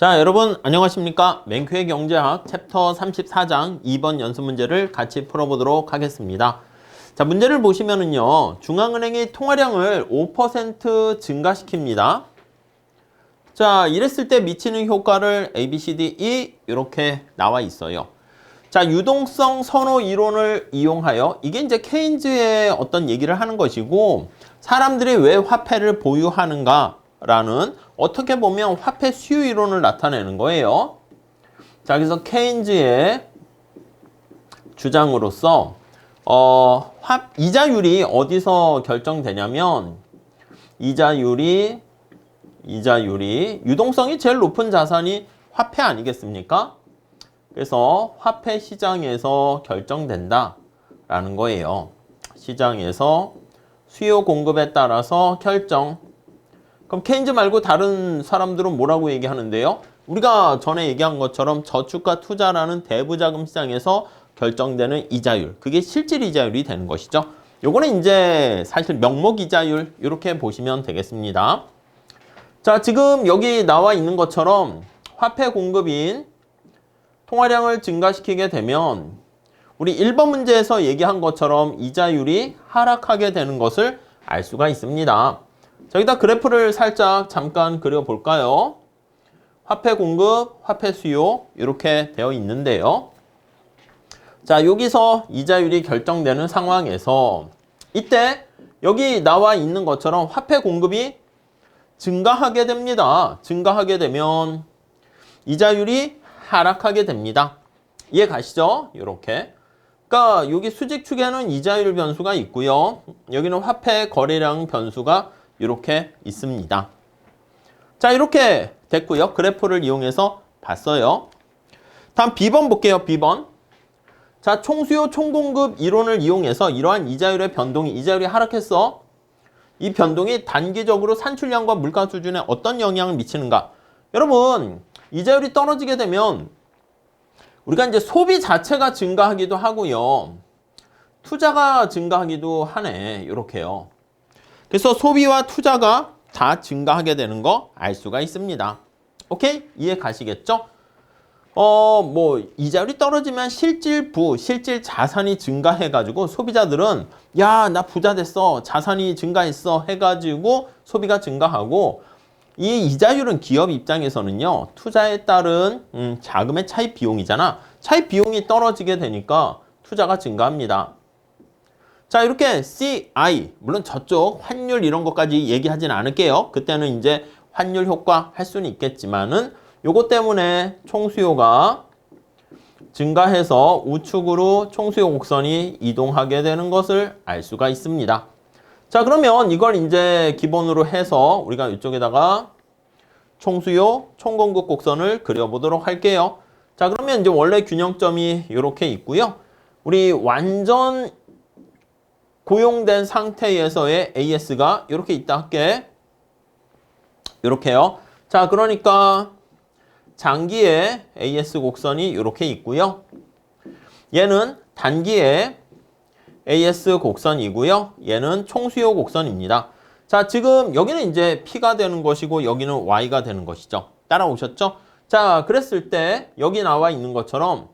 자, 여러분 안녕하십니까? 맹크의 경제학 챕터 34장 2번 연습 문제를 같이 풀어보도록 하겠습니다. 자, 문제를 보시면은요. 중앙은행이 통화량을 5% 증가시킵니다. 자, 이랬을 때 미치는 효과를 A, B, C, D, E 이렇게 나와 있어요. 자, 유동성 선호 이론을 이용하여 이게 이제 케인즈의 어떤 얘기를 하는 것이고 사람들이 왜 화폐를 보유하는가 라는 어떻게 보면 화폐 수요 이론을 나타내는 거예요. 자, 그래서 케인즈의 주장으로서 이자율이 어디서 결정되냐면 이자율이 유동성이 제일 높은 자산이 화폐 아니겠습니까? 그래서 화폐 시장에서 결정된다라는 거예요. 시장에서 수요 공급에 따라서 결정. 그럼 케인즈 말고 다른 사람들은 뭐라고 얘기하는데요? 우리가 전에 얘기한 것처럼 저축과 투자라는 대부자금 시장에서 결정되는 이자율. 그게 실질 이자율이 되는 것이죠. 요거는 이제 사실 명목 이자율 이렇게 보시면 되겠습니다. 자, 지금 여기 나와 있는 것처럼 화폐 공급인 통화량을 증가시키게 되면 우리 1번 문제에서 얘기한 것처럼 이자율이 하락하게 되는 것을 알 수가 있습니다. 자, 여기다 그래프를 살짝 잠깐 그려볼까요? 화폐 공급, 화폐 수요 이렇게 되어 있는데요. 자, 여기서 이자율이 결정되는 상황에서 이때 여기 나와 있는 것처럼 화폐 공급이 증가하게 됩니다. 증가하게 되면 이자율이 하락하게 됩니다. 이해 가시죠? 이렇게. 그러니까 여기 수직 축에는 이자율 변수가 있고요. 여기는 화폐 거래량 변수가 이렇게 있습니다. 자, 이렇게 됐고요. 그래프를 이용해서 봤어요. 다음 B번 볼게요. B번. 자, 총수요, 총공급 이론을 이용해서 이러한 이자율의 변동이 이자율이 하락했어. 이 변동이 단기적으로 산출량과 물가 수준에 어떤 영향을 미치는가? 여러분, 이자율이 떨어지게 되면 우리가 이제 소비 자체가 증가하기도 하고요. 투자가 증가하기도 하네. 이렇게요. 그래서 소비와 투자가 다 증가하게 되는 거 알 수가 있습니다. 오케이? 이해 가시겠죠? 이자율이 떨어지면 실질 자산이 증가해가지고 소비자들은 야, 나 부자 됐어. 자산이 증가했어. 해가지고 소비가 증가하고 이 이자율은 기업 입장에서는요. 투자에 따른 자금의 차입 비용이잖아. 차입 비용이 떨어지게 되니까 투자가 증가합니다. 자, 이렇게 CI, 물론 저쪽 환율 이런 것까지 얘기하진 않을게요. 그때는 이제 환율 효과 할 수는 있겠지만은 요것 때문에 총수요가 증가해서 우측으로 총수요 곡선이 이동하게 되는 것을 알 수가 있습니다. 자, 그러면 이걸 이제 기본으로 해서 우리가 이쪽에다가 총수요, 총공급 곡선을 그려보도록 할게요. 자, 그러면 이제 원래 균형점이 이렇게 있고요. 우리 완전 고용된 상태에서의 AS가 이렇게 있다 할게. 이렇게요. 자, 그러니까 장기의 AS 곡선이 이렇게 있고요. 얘는 단기의 AS 곡선이고요. 얘는 총수요 곡선입니다. 자, 지금 여기는 이제 P가 되는 것이고 여기는 Y가 되는 것이죠. 따라오셨죠? 자, 그랬을 때 여기 나와 있는 것처럼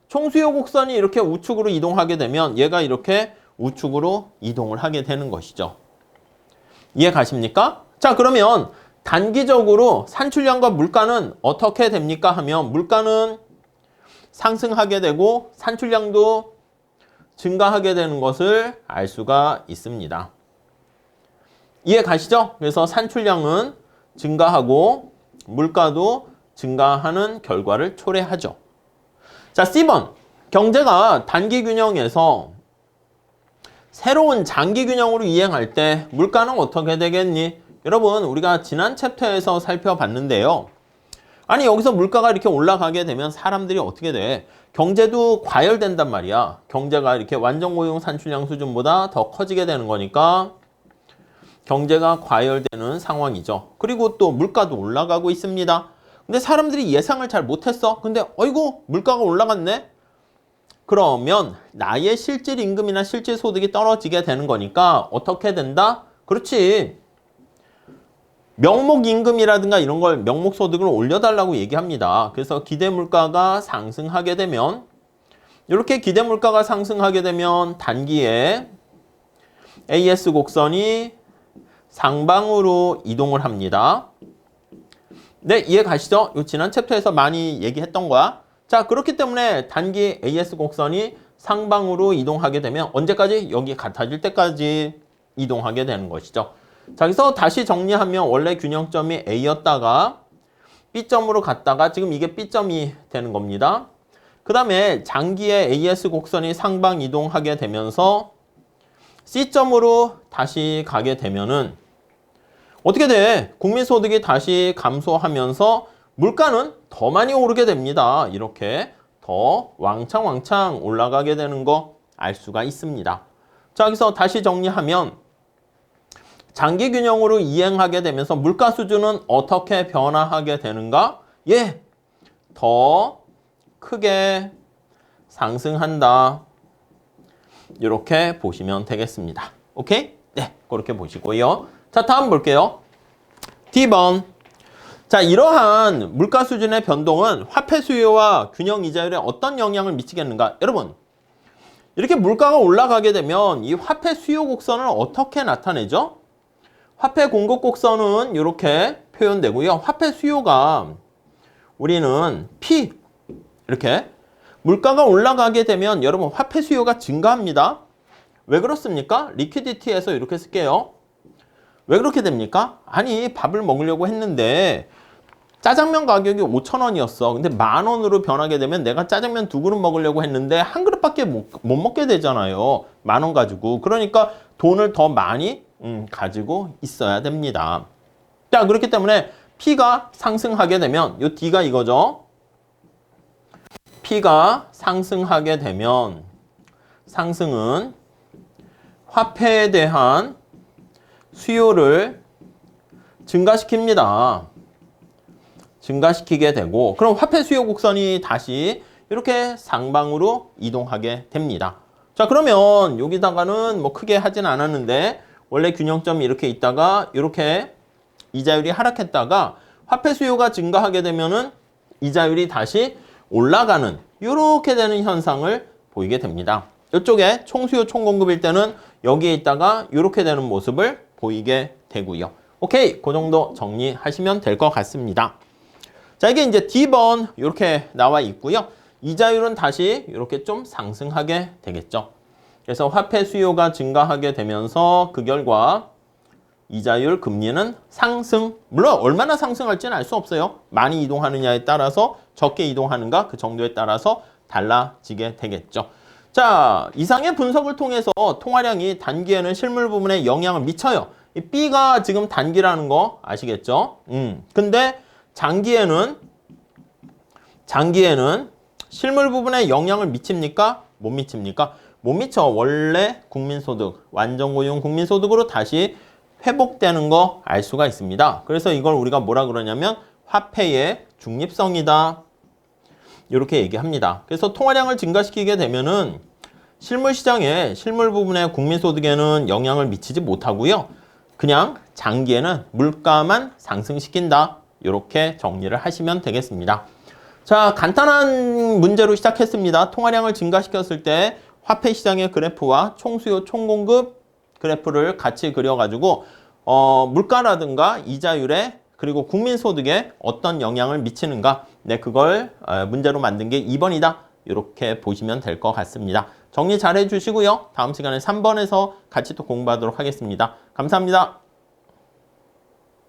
총수요 곡선이 이렇게 우측으로 이동하게 되면 얘가 이렇게 우측으로 이동을 하게 되는 것이죠. 이해 가십니까? 자, 그러면 단기적으로 산출량과 물가는 어떻게 됩니까? 하면 물가는 상승하게 되고 산출량도 증가하게 되는 것을 알 수가 있습니다. 이해 가시죠? 그래서 산출량은 증가하고 물가도 증가하는 결과를 초래하죠. 자, C번. 경제가 단기 균형에서 새로운 장기 균형으로 이행할 때 물가는 어떻게 되겠니? 여러분, 우리가 지난 챕터에서 살펴봤는데요. 아니, 여기서 물가가 이렇게 올라가게 되면 사람들이 어떻게 돼? 경제도 과열된단 말이야. 경제가 이렇게 완전 고용 산출량 수준보다 더 커지게 되는 거니까 경제가 과열되는 상황이죠. 그리고 또 물가도 올라가고 있습니다. 근데 사람들이 예상을 잘 못했어. 근데 어이구, 물가가 올라갔네? 그러면 나의 실질 임금이나 실질 소득이 떨어지게 되는 거니까 어떻게 된다? 그렇지. 명목임금이라든가 이런 걸 명목소득을 올려달라고 얘기합니다. 그래서 기대물가가 상승하게 되면 이렇게 기대물가가 상승하게 되면 단기에 AS 곡선이 상방으로 이동을 합니다. 네, 이해 가시죠? 요 지난 챕터에서 많이 얘기했던 거야. 자, 그렇기 때문에 단기 AS 곡선이 상방으로 이동하게 되면 언제까지? 여기 같아질 때까지 이동하게 되는 것이죠. 자, 그래서 다시 정리하면 원래 균형점이 A였다가 B점으로 갔다가 지금 이게 B점이 되는 겁니다. 그 다음에 장기의 AS 곡선이 상방 이동하게 되면서 C점으로 다시 가게 되면은 어떻게 돼? 국민소득이 다시 감소하면서 물가는 더 많이 오르게 됩니다. 이렇게 더 왕창 올라가게 되는 거 알 수가 있습니다. 자, 여기서 다시 정리하면 장기 균형으로 이행하게 되면서 물가 수준은 어떻게 변화하게 되는가? 예, 더 크게 상승한다. 이렇게 보시면 되겠습니다. 오케이? 네, 그렇게 보시고요. 자, 다음 볼게요. D번. 자, 이러한 물가 수준의 변동은 화폐 수요와 균형 이자율에 어떤 영향을 미치겠는가? 여러분, 이렇게 물가가 올라가게 되면 이 화폐 수요 곡선을 어떻게 나타내죠? 화폐 공급 곡선은 이렇게 표현되고요. 화폐 수요가 우리는 P 이렇게 물가가 올라가게 되면 여러분 화폐 수요가 증가합니다. 왜 그렇습니까? 리퀴디티에서 이렇게 쓸게요. 왜 그렇게 됩니까? 아니, 밥을 먹으려고 했는데 짜장면 가격이 5,000원이었어. 근데 10,000원으로 변하게 되면 내가 짜장면 2그릇 먹으려고 했는데 한 그릇밖에 못 먹게 되잖아요. 10,000원 가지고. 그러니까 돈을 더 많이 가지고 있어야 됩니다. 자, 그렇기 때문에 P가 상승하게 되면 요 D가 이거죠. P가 상승하게 되면 상승은 화폐에 대한 수요를 증가시킵니다. 증가시키게 되고 그럼 화폐 수요 곡선이 다시 이렇게 상방으로 이동하게 됩니다. 자, 그러면 여기다가는 뭐 크게 하진 않았는데 원래 균형점이 이렇게 있다가 이렇게 이자율이 하락했다가 화폐 수요가 증가하게 되면은 이자율이 다시 올라가는 이렇게 되는 현상을 보이게 됩니다. 이쪽에 총수요 총공급일 때는 여기에 있다가 이렇게 되는 모습을 보이게 되고요. 오케이, 그 정도 정리하시면 될 것 같습니다. 자, 이게 이제 D번 이렇게 나와 있고요. 이자율은 다시 이렇게 좀 상승하게 되겠죠. 그래서 화폐 수요가 증가하게 되면서 그 결과 이자율 금리는 상승. 물론 얼마나 상승할지는 알 수 없어요. 많이 이동하느냐에 따라서 적게 이동하는가 그 정도에 따라서 달라지게 되겠죠. 자, 이상의 분석을 통해서 통화량이 단기에는 실물 부분에 영향을 미쳐요. 이 B가 지금 단기라는 거 아시겠죠? 근데 장기에는 실물 부분에 영향을 미칩니까? 못 미칩니까? 못 미쳐. 원래 국민소득, 완전고용 국민소득으로 다시 회복되는 거 알 수가 있습니다. 그래서 이걸 우리가 뭐라 그러냐면 화폐의 중립성이다. 이렇게 얘기합니다. 그래서 통화량을 증가시키게 되면은 실물 시장에 실물 부분의 국민소득에는 영향을 미치지 못하고요. 그냥 장기에는 물가만 상승시킨다. 이렇게 정리를 하시면 되겠습니다. 자, 간단한 문제로 시작했습니다. 통화량을 증가시켰을 때 화폐 시장의 그래프와 총수요 총공급 그래프를 같이 그려가지고 물가라든가 이자율에 그리고 국민소득에 어떤 영향을 미치는가, 네, 그걸 문제로 만든 게 2번이다. 이렇게 보시면 될 것 같습니다. 정리 잘 해주시고요. 다음 시간에 3번에서 같이 또 공부하도록 하겠습니다. 감사합니다.